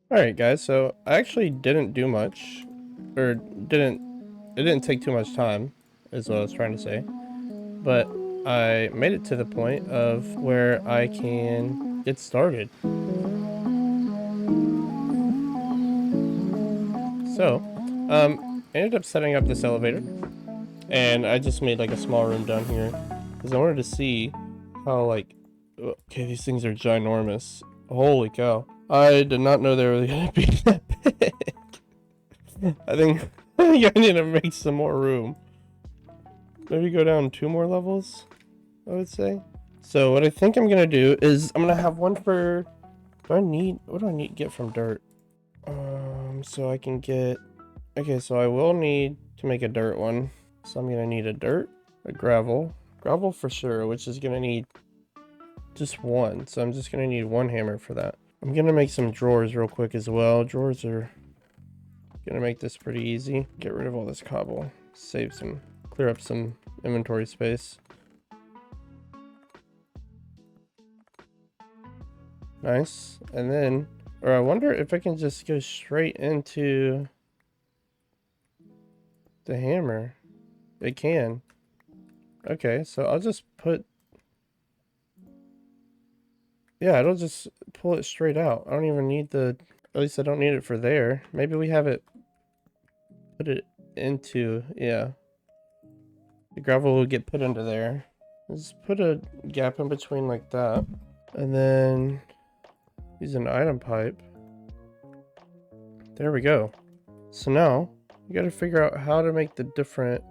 Alright guys, so I actually didn't do much, or it didn't take too much time, is what I was trying to say, but I made it to the point of where I can get started. So, I ended up setting up this elevator, and I just made like a small room down here, because I wanted to see how like, okay, these things are ginormous. Holy cow. I did not know they were gonna be that big. I think I need to make some more room. Maybe go down 2 more levels, I would say. So what I think I'm gonna do is I'm gonna have one for. What do I need to get from dirt? So I can get. Okay, so I will need to make a dirt one. So I'm gonna need a dirt, a gravel for sure, which is gonna need just one. So I'm just gonna need one hammer for that. I'm gonna make some drawers real quick as well. Drawers are gonna make this pretty easy. Get rid of all this cobble. Clear up some inventory space. Nice. And then, or I wonder if I can just go straight into the hammer. It can. Okay, so I'll just put, yeah, it'll just pull it straight out. I don't even need at least I don't need it for there. Maybe we have it, put it into, yeah. The gravel will get put into there. Just put a gap in between like that. And then use an item pipe. There we go. So now you got to figure out how to make the different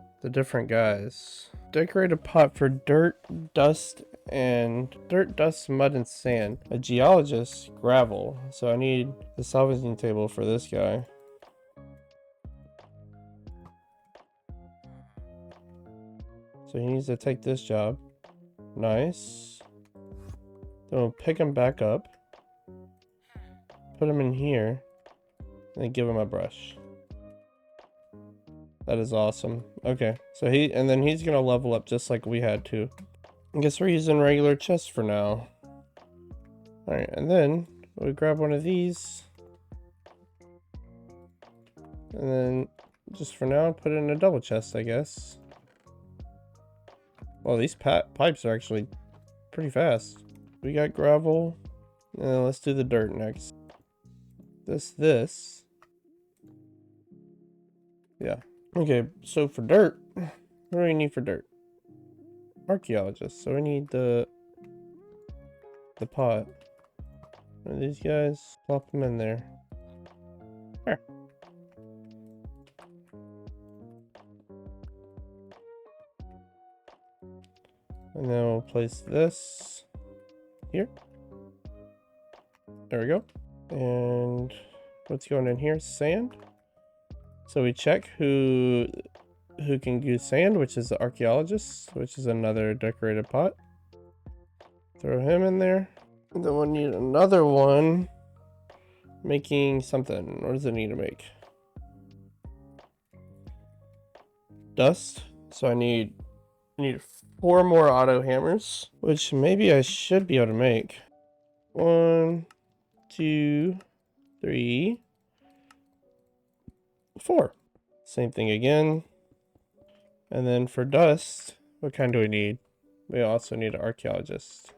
guys. Decorate a pot for dirt, dust, mud, and sand. A geologist, gravel. So I need the salvaging table for this guy. So he needs to take this job. Nice. Then we'll pick him back up. Put him in here. And then give him a brush. That is awesome. Okay, so then he's gonna level up just like we had to. I guess we're using regular chests for now. Alright, and then we grab one of these. And then just for now, put it in a double chest, I guess. Well, these pipes are actually pretty fast. We got gravel. And let's do the dirt next. This. Yeah. Okay, so for dirt, what do we need for dirt? Archaeologist. So we need the pot. One of these guys, plop them in there. Here. And then we'll place this here. There we go. And what's going in here? Sand. So we check who can use sand, which is the archaeologist, which is another decorated pot. Throw him in there. And then we'll need another one making something. What does it need to make? Dust. So I need 4 more auto hammers, which maybe I should be able to make. 1, 2, 3, 4. Same thing again. And then for dust, what kind do we need? We also need an archaeologist.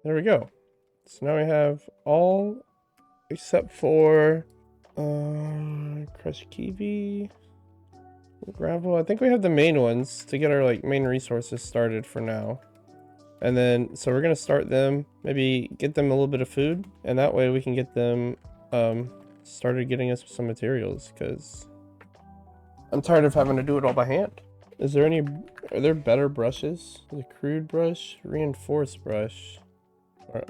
There we go. So now we have all except for crushed kiwi, gravel. I think we have the main ones to get our main resources started for now. And then so we're gonna start them, maybe get them a little bit of food, and that way we can get them started getting us some materials, because I'm tired of having to do it all by hand. Are there better brushes? The crude brush, reinforced brush, or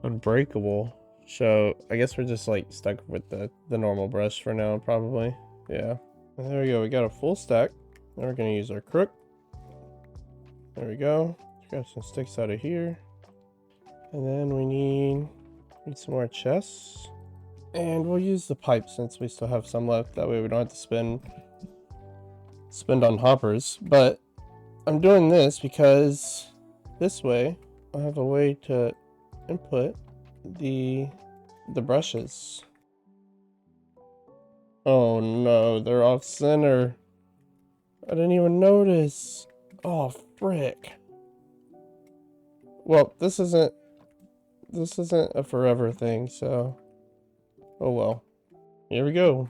unbreakable. So I guess we're just stuck with the normal brush for now, probably. Yeah. And there we go. We got a full stack. Now we're gonna use our crook. There we go. Grab some sticks out of here. And then we need some more chests. And we'll use the pipe since we still have some left. That way we don't have to spend on hoppers. But I'm doing this because this way I have a way to input the brushes. Oh no, they're off center. I didn't even notice. Oh frick. Well, this isn't a forever thing, so oh well. Here we go.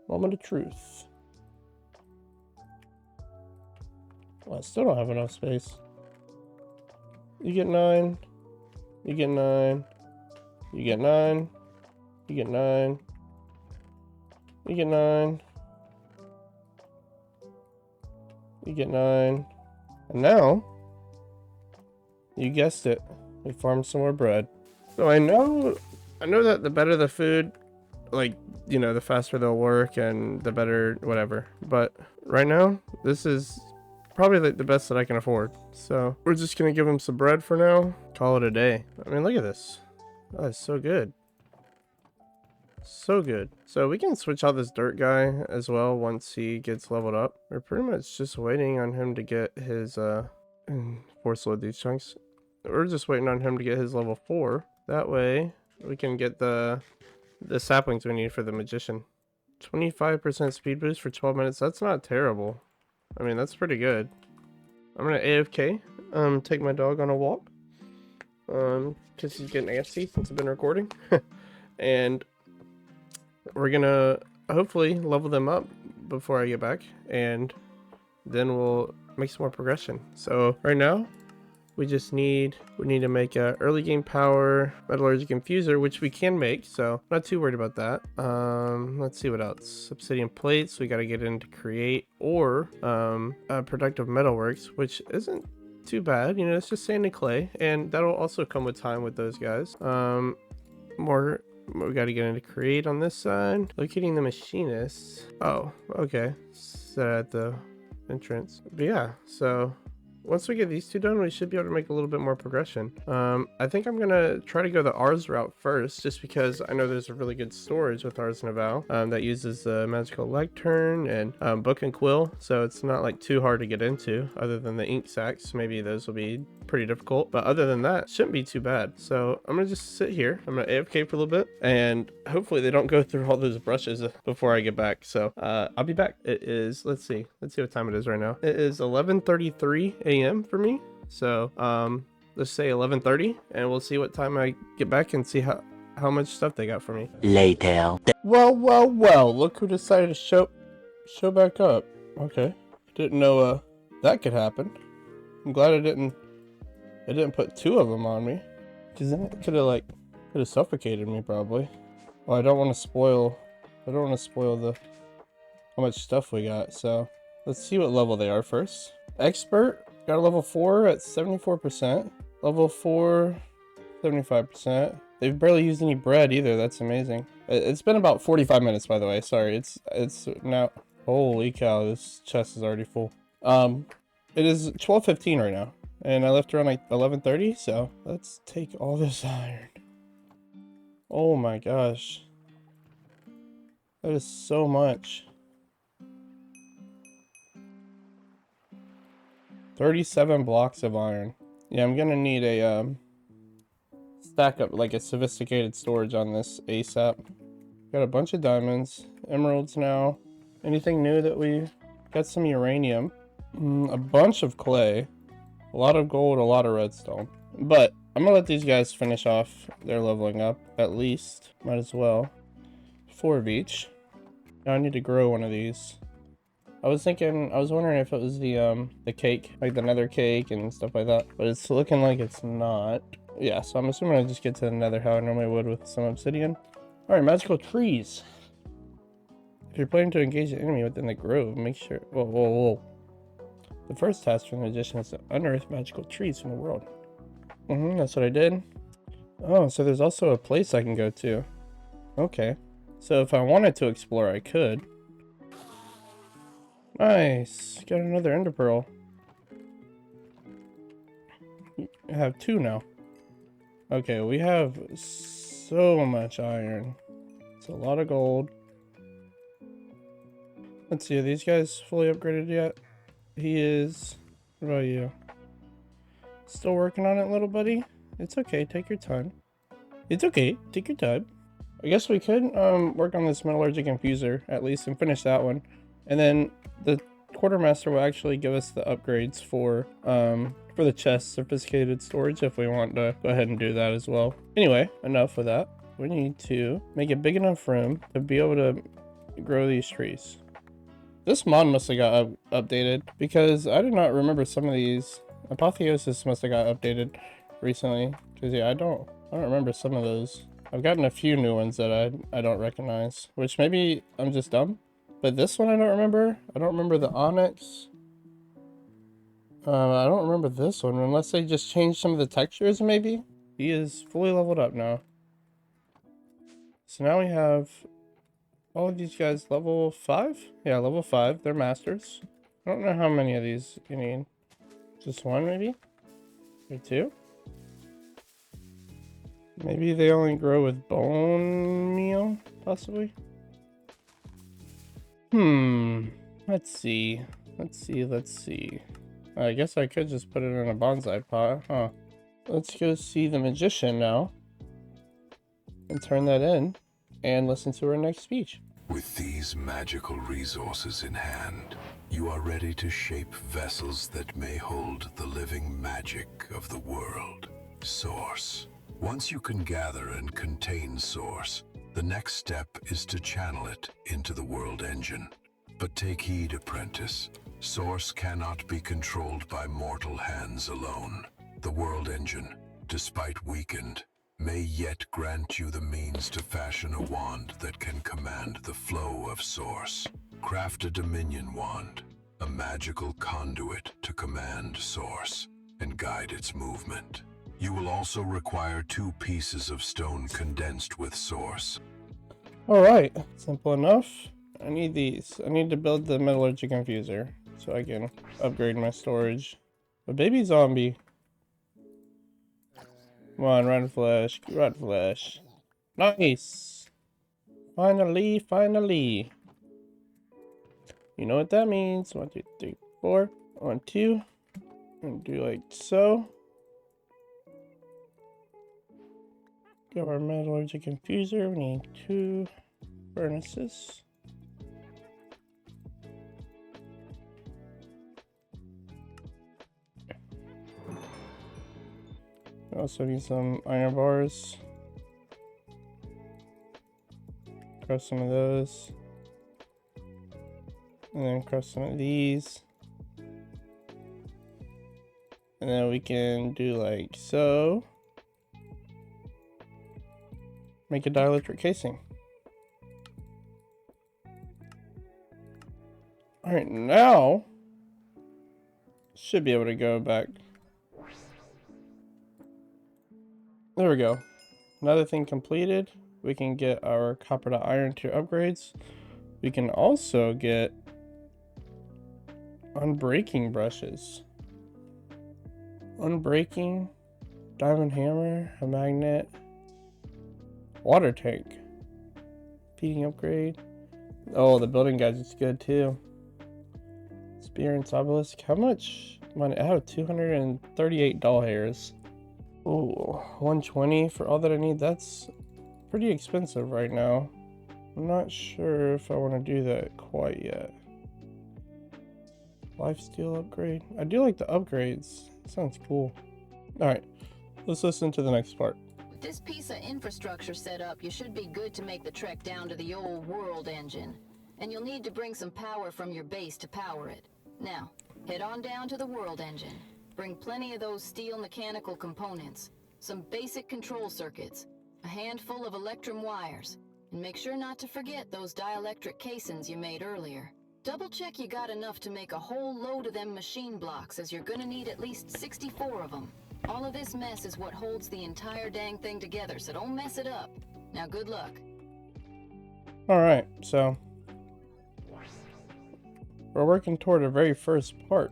Moment of truth. Well, I still don't have enough space. You get 9. You get 9. You get 9. You get 9. You get 9. You get 9. And now, you guessed it, we farm some more bread. So I know that the better the food, like, you know, the faster they'll work and the better whatever. But right now, this is probably like the best that I can afford. So we're just gonna give them some bread for now. Call it a day. I mean, look at this. Oh, that's so good. So good. So we can switch out this dirt guy as well once he gets leveled up. We're pretty much just waiting on him to get his force load these chunks. We're just waiting on him to get his level 4. That way we can get the saplings we need for the magician. 25% speed boost for 12 minutes. That's not terrible. I mean, that's pretty good. I'm gonna AFK, take my dog on a walk. Cause he's getting antsy since I've been recording. And we're gonna hopefully level them up before I get back, and then we'll make some more progression. So right now we need to make a early game power metallurgic infuser, which we can make, so not too worried about that. Let's see what else. Obsidian plates, we got to get into create, or productive metalworks, which isn't too bad. You know, it's just sand and clay, and that'll also come with time with those guys. We got to get into create on this side. Locating the machinists. Oh, okay. Set at the entrance. But yeah, so once we get these two done, we should be able to make a little bit more progression. I think I'm gonna try to go the Ars route first, just because I know there's a really good storage with Ars Naval that uses the magical lectern and book and quill, so it's not like too hard to get into. Other than the ink sacs, maybe those will be pretty difficult, but other than that, shouldn't be too bad. So I'm gonna just sit here. I'm gonna AFK for a little bit, and hopefully they don't go through all those brushes before I get back. So I'll be back. It is, let's see what time it is right now. It is 11:33 a.m. for me. So let's say 11:30, and we'll see what time I get back and see how much stuff they got for me later. Well, look who decided to show back up. Okay, didn't know that could happen. I'm glad I didn't put 2 of them on me, because then it could have suffocated me probably. Well, I don't want to spoil the how much stuff we got. So let's see what level they are first. Expert got a level 4 at 74%. Level 4, 75%. They've barely used any bread either. That's amazing. It's been about 45 minutes, by the way. Sorry, it's now. Holy cow, this chest is already full. It is 12:15 right now, and I left around like 11:30. So let's take all this iron. Oh my gosh, that is so much. 37 blocks of iron. Yeah, I'm gonna need a stack up, like a sophisticated storage on this ASAP. Got a bunch of diamonds, emeralds now. Anything new that we got? Some uranium, a bunch of clay, a lot of gold, a lot of redstone. But I'm gonna let these guys finish off their leveling up, at least. Might as well. 4 of each. Now I need to grow one of these. I was wondering if it was the cake, like the nether cake and stuff like that, but it's looking like it's not. Yeah, so I'm assuming I just get to the nether how I normally would with some obsidian. Alright, magical trees. If you're planning to engage an enemy within the grove, make sure... Whoa. The first task for the magician is to unearth magical trees from the world. That's what I did. Oh, so there's also a place I can go to. Okay. So if I wanted to explore, I could. Nice. Got another ender pearl. I have 2 now. Okay, we have so much iron. It's a lot of gold. Let's see, are these guys fully upgraded yet? He is. What about you? Still working on it, little buddy? It's okay, take your time. It's okay. Take your time. I guess we could work on this metallurgic infuser at least and finish that one, and then the quartermaster will actually give us the upgrades for the chest sophisticated storage if we want to go ahead and do that as well. Anyway, enough of that. We need to make a big enough room to be able to grow these trees. This mod must have got updated because I did not remember some of these. Apotheosis must have got updated recently because yeah, I don't remember some of those. I've gotten a few new ones that I don't recognize, which maybe I'm just dumb. But this one I don't remember. I don't remember the onyx. I don't remember this one unless they just changed some of the textures maybe. He is fully leveled up now. So now we have all of these guys level 5? Yeah, level 5. They're masters. I don't know how many of these you need. Just one maybe? Or two? Maybe they only grow with bone meal, possibly? Let's see. Let's see. I guess I could just put it in a bonsai pot, huh? Let's go see the magician now. And turn that in. And listen to her next speech. With these magical resources in hand, you are ready to shape vessels that may hold the living magic of the world. Source. Once you can gather and contain Source, the next step is to channel it into the world engine. But take heed, apprentice. Source cannot be controlled by mortal hands alone. The world engine, despite weakened, may yet grant you the means to fashion a wand that can command the flow of Source. Craft a Dominion wand, a magical conduit to command Source and guide its movement. You will also require 2 pieces of stone condensed with Source. Alright, simple enough. I need these. I need to build the metallurgic infuser so I can upgrade my storage. But baby zombie. Come on, run flesh. Run flesh. Nice. Finally. You know what that means. 1, 2, 3, 4. 1, 2. And do like so. Get our metallurgic infuser. We need 2 furnaces. We also need some iron bars. Crush some of those. And then crush some of these. And then we can do like so. Make a dielectric casing. Alright, now should be able to go back. There we go. Another thing completed. We can get our copper to iron tier upgrades. We can also get unbreaking brushes. Unbreaking, diamond hammer, a magnet, water tank, feeding upgrade. Oh, the building gadget's good too. Spear and obelisk. How much money? I have 238 doll hairs. Oh, 120 for all that I need. That's pretty expensive right now. I'm not sure if I want to do that quite yet. Lifesteal upgrade. I do like the upgrades. Sounds cool. Alright, let's listen to the next part. With this piece of infrastructure set up, you should be good to make the trek down to the old world engine. And you'll need to bring some power from your base to power it. Now, head on down to the world engine. Bring plenty of those steel mechanical components, some basic control circuits, a handful of electrum wires, and make sure not to forget those dielectric casings you made earlier. Double check you got enough to make a whole load of them machine blocks, as you're gonna need at least 64 of them. All of this mess is what holds the entire dang thing together, so don't mess it up. Now good luck. Alright, so we're working toward the very first part.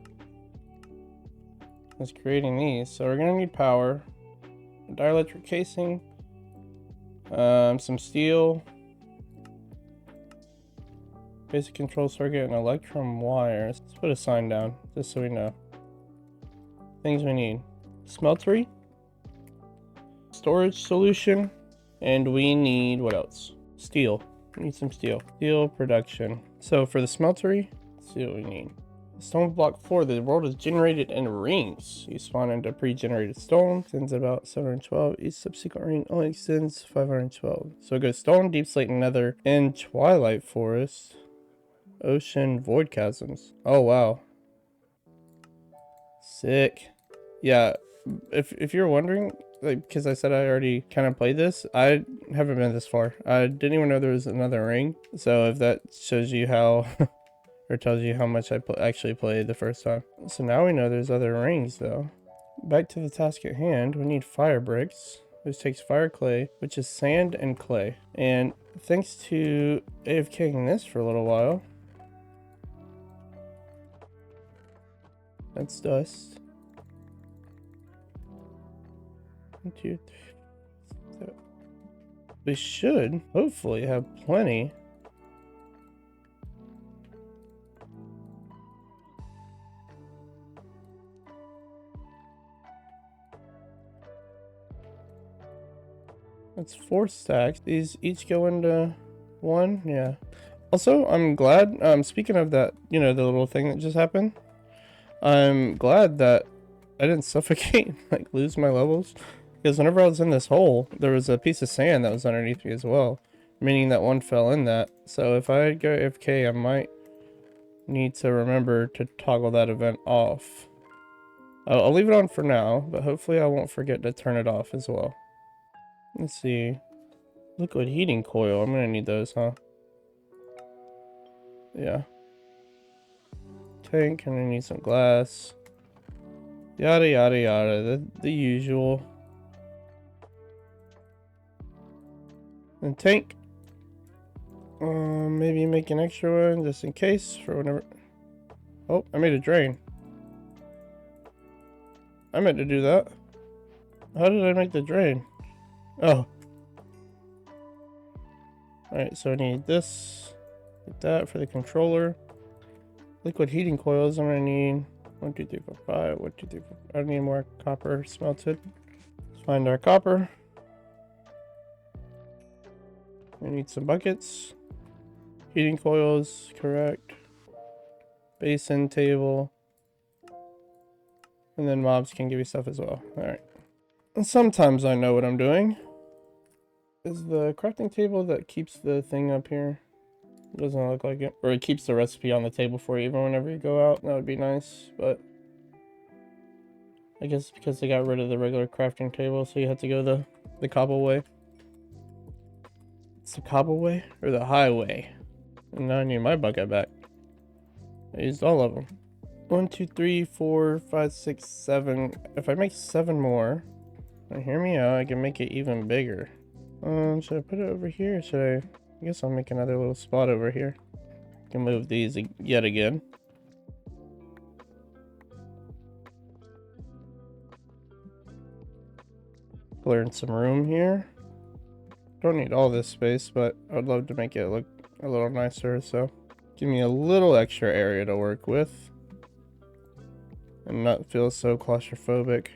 Is creating these. So we're gonna need power, a dielectric casing, some steel, basic control circuit, and electrum wires. Let's put a sign down just so we know. Things we need: smeltery, storage solution, And we need, what else? Steel. We need some steel. Steel production. So for the smeltery, let's see what we need. Stoneblock4, the world is generated in rings. You spawn into pre-generated stone, extends about 712. Each subsequent ring only extends 512. So it goes stone, deep slate, nether, and twilight forest, ocean, void chasms. Oh wow. Sick. Yeah, if you're wondering, like, because I said I already kind of played this, I haven't been this far. I didn't even know there was another ring. So if that shows you how, or tells you how much I actually played the first time. So now we know there's other rings though. Back to the task at hand, we need fire bricks, which takes fire clay, which is sand and clay. And thanks to AFKing this for a little while, that's dust. 1, 2, 3, 7. We should hopefully have plenty. That's 4 stacks. These each go into 1. Yeah. Also, I'm glad, speaking of that, you know, the little thing that just happened, I'm glad that I didn't suffocate, like lose my levels. Because whenever I was in this hole, there was a piece of sand that was underneath me as well. Meaning that one fell in that. So if I go AFK, I might need to remember to toggle that event off. I'll leave it on for now, but hopefully I won't forget to turn it off as well. Let's see. Liquid heating coil. I'm gonna need those, huh? Yeah. Tank, and I need some glass. Yada yada yada. The usual. And tank. Maybe make an extra one just in case for whenever. Oh, I made a drain. I meant to do that. How did I make the drain? Oh. Alright, so I need this. Get that for the controller. Liquid heating coils. I'm gonna need 1, 2, 3, 4, 5. 1, 2, 3, 4. I need more copper smelted. Let's find our copper. We need some buckets. Heating coils, correct. Basin table. And then mobs can give you stuff as well. Alright. And sometimes I know what I'm doing. Is the crafting table that keeps the thing up here? It doesn't look like it. Or it keeps the recipe on the table for you even whenever you go out. That would be nice, but I guess because they got rid of the regular crafting table, so you have to go the cobble way. It's the cobble way or the highway. And now I need my bucket back. I used all of them. 1, 2, 3, 4, 5, 6, 7. If I make 7 more, now hear me out, I can make it even bigger. Should I put it over here? Or should I guess I'll make another little spot over here. I can move these yet again. Clearing some room here. Don't need all this space, but I would love to make it look a little nicer, so give me a little extra area to work with and not feel so claustrophobic.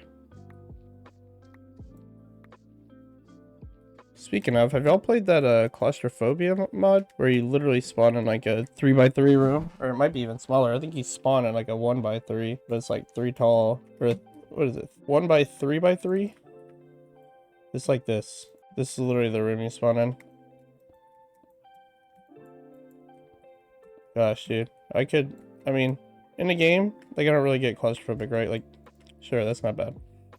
Speaking of, have y'all played that claustrophobia mod where you literally spawn in like a 3x3 room, or it might be even smaller? I think you spawn in like a 1x3, but it's like 3 tall, or what is it, 1x3x3? It's like this. This is literally the room you spawn in. Gosh, dude. I mean, in the game, like, I don't really get claustrophobic, right? Like, sure, that's not bad.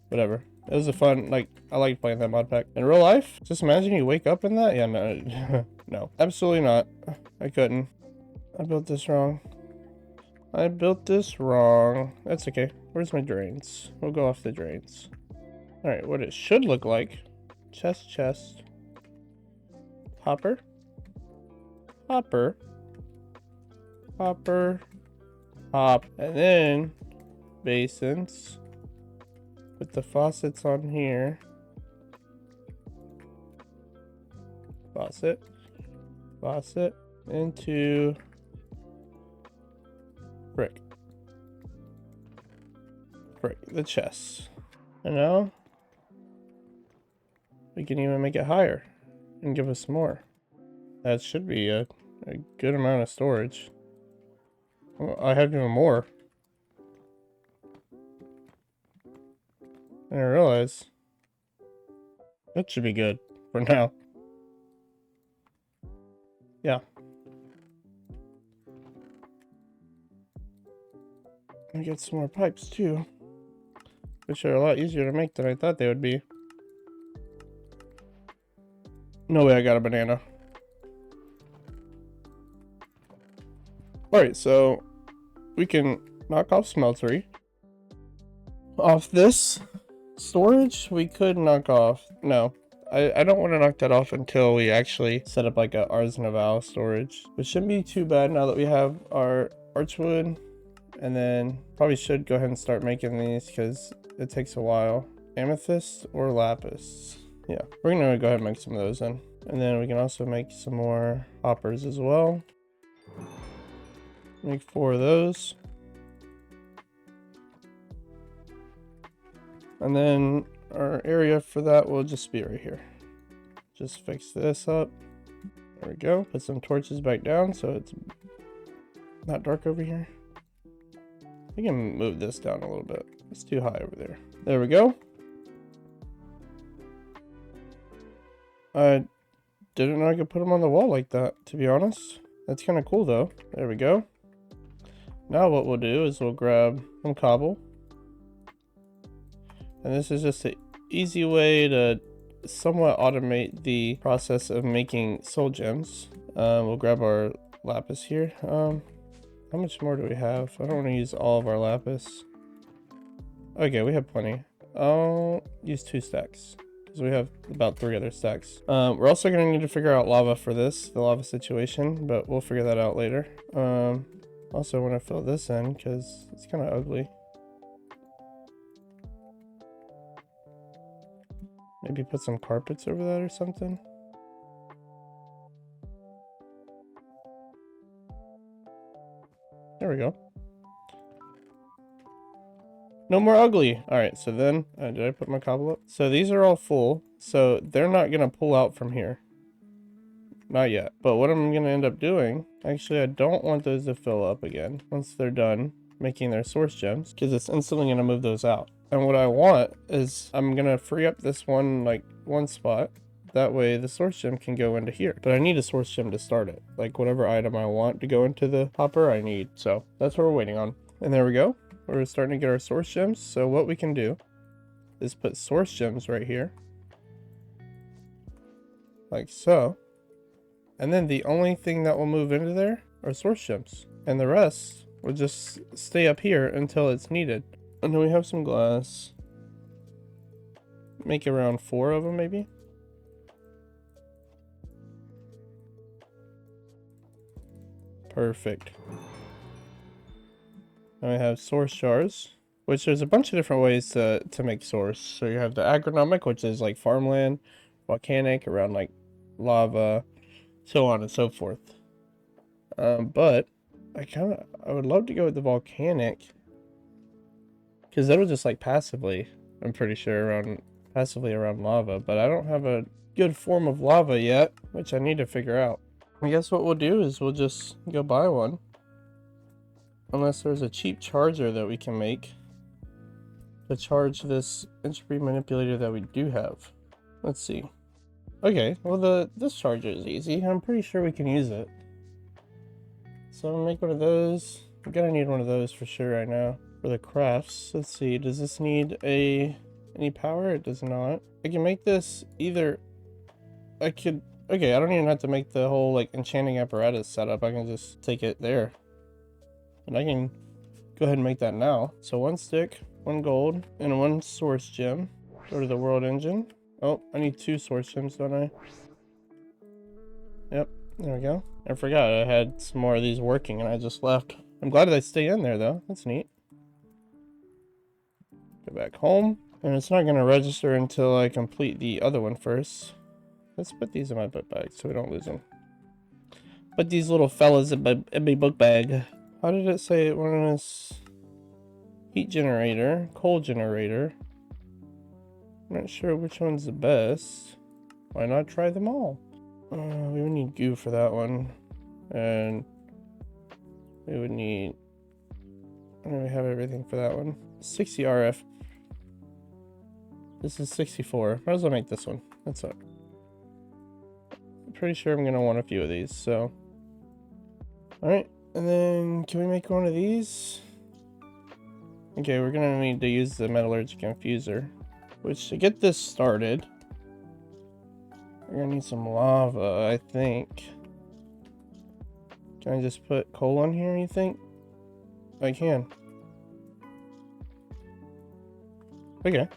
Whatever. It was a fun, like, I like playing that mod pack. In real life, just imagine you wake up in that. Yeah, no. No, absolutely not. I couldn't. I built this wrong. I built this wrong. That's okay. Where's my drains? We'll go off the drains. Alright, what it should look like. Chest. Hopper. Hop. And then basins with the faucets on here. Faucet into brick, the chest. And now we can even make it higher. and give us more. That should be a good amount of storage. Well, I have even more. I didn't realize. That should be good for now. Yeah. I get some more pipes too, which are a lot easier to make than I thought they would be. No way I got a banana. Alright, so we can knock off smeltery. Off this storage, we could knock off. No, I don't want to knock that off until we actually set up like a Ars Naval storage, which shouldn't be too bad now that we have our archwood. And then probably should go ahead and start making these because it takes a while. Amethyst or lapis. Yeah, we're gonna go ahead and make some of those then. And then we can also make some more hoppers as well. Make 4 of those. And then our area for that will just be right here. Just fix this up. There we go. Put some torches back down so it's not dark over here. We can move this down a little bit. It's too high over there. There we go. I didn't know I could put them on the wall like that, to be honest. That's kind of cool though. There we go. Now what we'll do is we'll grab some cobble. And this is just an easy way to somewhat automate the process of making soul gems. We'll grab our lapis here. How much more do we have? I don't want to use all of our lapis. Okay, we have plenty. I'll use 2 stacks because we have about 3 other stacks. We're also going to need to figure out lava for this, the lava situation, but we'll figure that out later. Also want to fill this in because it's kind of ugly. Maybe put some carpets over that or something. There we go. No more ugly. All right, so then, did I put my cobble up? So these are all full, so they're not gonna pull out from here. Not yet. But what I'm gonna end up doing, actually I don't want those to fill up again once they're done making their source gems, because it's instantly gonna move those out. And what I want is I'm gonna free up this one spot. That way the source gem can go into here. But I need a source gem to start it. Like whatever item I want to go into the hopper, I need. So that's what we're waiting on. And there we go. We're starting to get our source gems. So what we can do is put source gems right here. Like so. And then the only thing that will move into there are source gems. And the rest will just stay up here until it's needed. And then we have some glass. Make around 4 of them maybe. Perfect. Now we have source jars, which there's a bunch of different ways to make source. So you have the agronomic, which is like farmland, volcanic, around like lava, so on and so forth. But I would love to go with the volcanic, because that'll just like passively, I'm pretty sure, passively around lava. But I don't have a good form of lava yet, which I need to figure out. I guess what we'll do is we'll just go buy one. Unless there's a cheap charger that we can make to charge this entropy manipulator that we do have. Let's see. Okay, well this charger is easy. I'm pretty sure we can use it. So I'll make one of those. I'm gonna need one of those for sure right now. For the crafts, let's see, does this need any power? It does not. I can make this either, okay, I don't even have to make the whole like enchanting apparatus setup. I can just take it there. And I can go ahead and make that now. So 1 stick, 1 gold, and 1 source gem. Go to the world engine. Oh, I need 2 source gems, don't I? Yep, there we go. I forgot I had some more of these working and I just left. I'm glad they stay in there though. That's neat. Go back home. And it's not going to register until I complete the other one first. Let's put these in my book bag so we don't lose them. Put these little fellas in my book bag. How did it say it was? Heat generator, coal generator. I'm not sure which one's the best. Why not try them all? We would need goo for that one. And we would need... I don't really have everything for that one. 60 RF. This is 64. Might as well make this one. That's it. I'm pretty sure I'm going to want a few of these, so... Alright, and then can we make one of these? Okay, we're going to need to use the metallurgic infuser. Which, to get this started, we're going to need some lava, I think. Can I just put coal on here, you think? I can. Okay.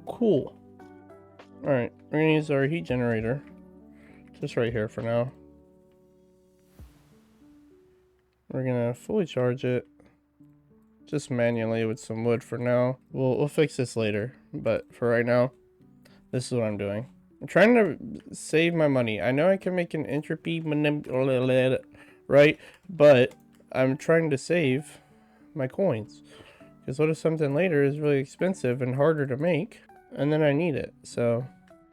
Cool. Alright, we're gonna use our heat generator. Just right here for now. We're gonna fully charge it. Just manually with some wood for now. We'll fix this later. But for right now, this is what I'm doing. I'm trying to save my money. I know I can make an entropy right? But I'm trying to save my coins. Because what if something later is really expensive and harder to make, and then I need it? So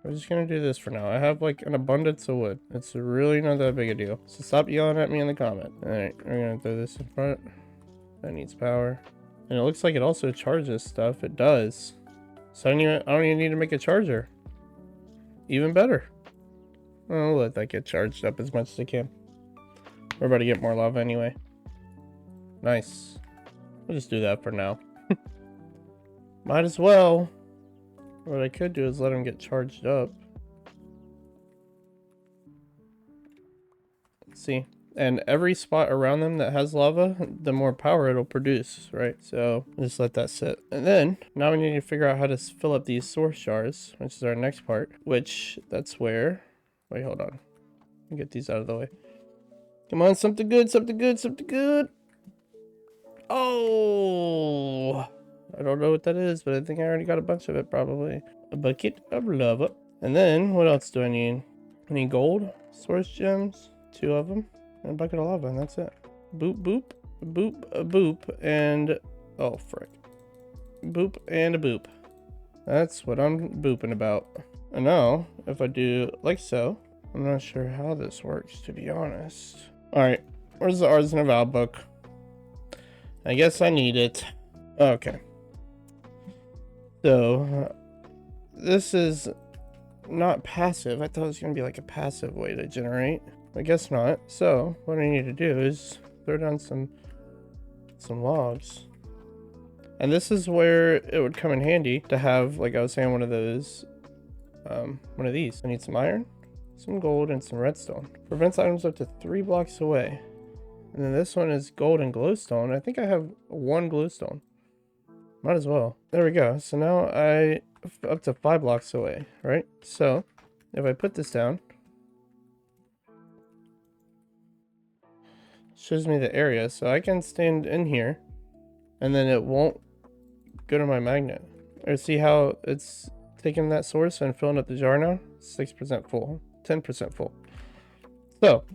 I'm just gonna do this for now. I have like an abundance of wood. It's really not that big a deal. So stop yelling at me in the comment. Alright, we're gonna throw this in front. That needs power. And it looks like it also charges stuff. It does. So I don't even need to make a charger. Even better. I'll let that get charged up as much as I can. We're about to get more lava anyway. Nice. We'll just do that for now. Might as well. What I could do is let them get charged up. Let's see. And every spot around them that has lava, the more power it'll produce, right? So just let that sit. And then now we need to figure out how to fill up these source jars, which is our next part. Which that's where. Wait, hold on. Let me get these out of the way. Come on, something good, something good, something good. Oh, I don't know what that is, but I think I already got a bunch of it, probably. A bucket of lava. And then, what else do I need? I need gold, source gems, 2 of them, and a bucket of lava, and that's it. Boop, boop, boop, a boop, and... oh, frick. Boop and a boop. That's what I'm booping about. And now, if I do like so, I'm not sure how this works, to be honest. Alright, where's the Artisan of Val book? I guess I need it. Okay. So, this is not passive. I thought it was going to be like a passive way to generate. I guess not. So, what I need to do is throw down some logs. And this is where it would come in handy to have, like I was saying, one of those, one of these. I need some iron, some gold, and some redstone. Prevents items up to 3 blocks away. And then this one is gold and glowstone. I think I have 1 glowstone. Might as well. There we go. So now I up to 5 blocks away, right? So if I put this down, it shows me the area. So I can stand in here and then it won't go to my magnet. Or see how it's taking that source and filling up the jar now? 6% full, 10% full. So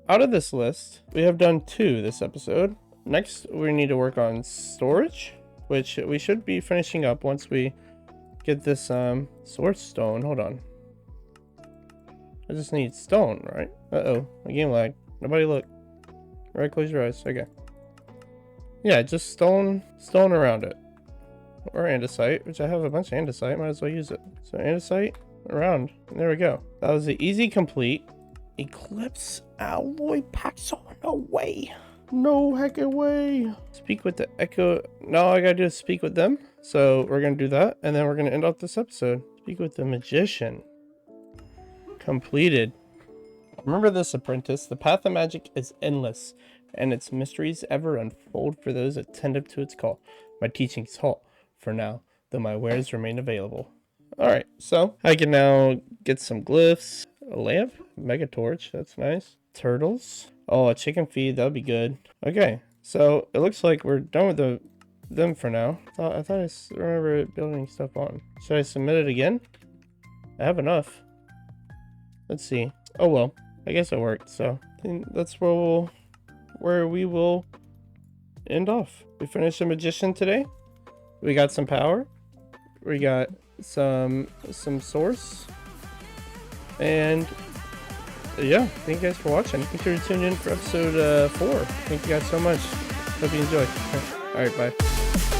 out of this list, we have done 2 this episode. Next, we need to work on storage, which we should be finishing up once we get this source stone. Hold on. I just need stone, right? Uh-oh, my game lag. Nobody look. Right, close your eyes. Okay. Yeah, just stone around it. Or andesite, which I have a bunch of andesite. Might as well use it. So andesite around. And there we go. That was the easy complete. Eclipse alloy packs on. No way. No heckin' way. Speak with the echo. No, all I gotta do is speak with them. So we're gonna do that. And then we're gonna end off this episode. Speak with the magician. Completed. Remember this, apprentice. The path of magic is endless, and its mysteries ever unfold for those attentive to its call. My teachings halt for now, though my wares remain available. Alright, so I can now get some glyphs. A lamp, mega torch, that's nice. Turtles. Oh, a chicken feed, that'd be good. Okay, so it looks like we're done with them for now. I thought I remember building stuff on. Should I submit it again? I have enough. Let's see. Oh well, I guess it worked. So I think that's where we will end off. We finished the magician today. We got some power. We got some source. And yeah, thank you guys for watching. Make sure to tune in for episode 4. Thank you guys so much. Hope you enjoy. Alright, bye.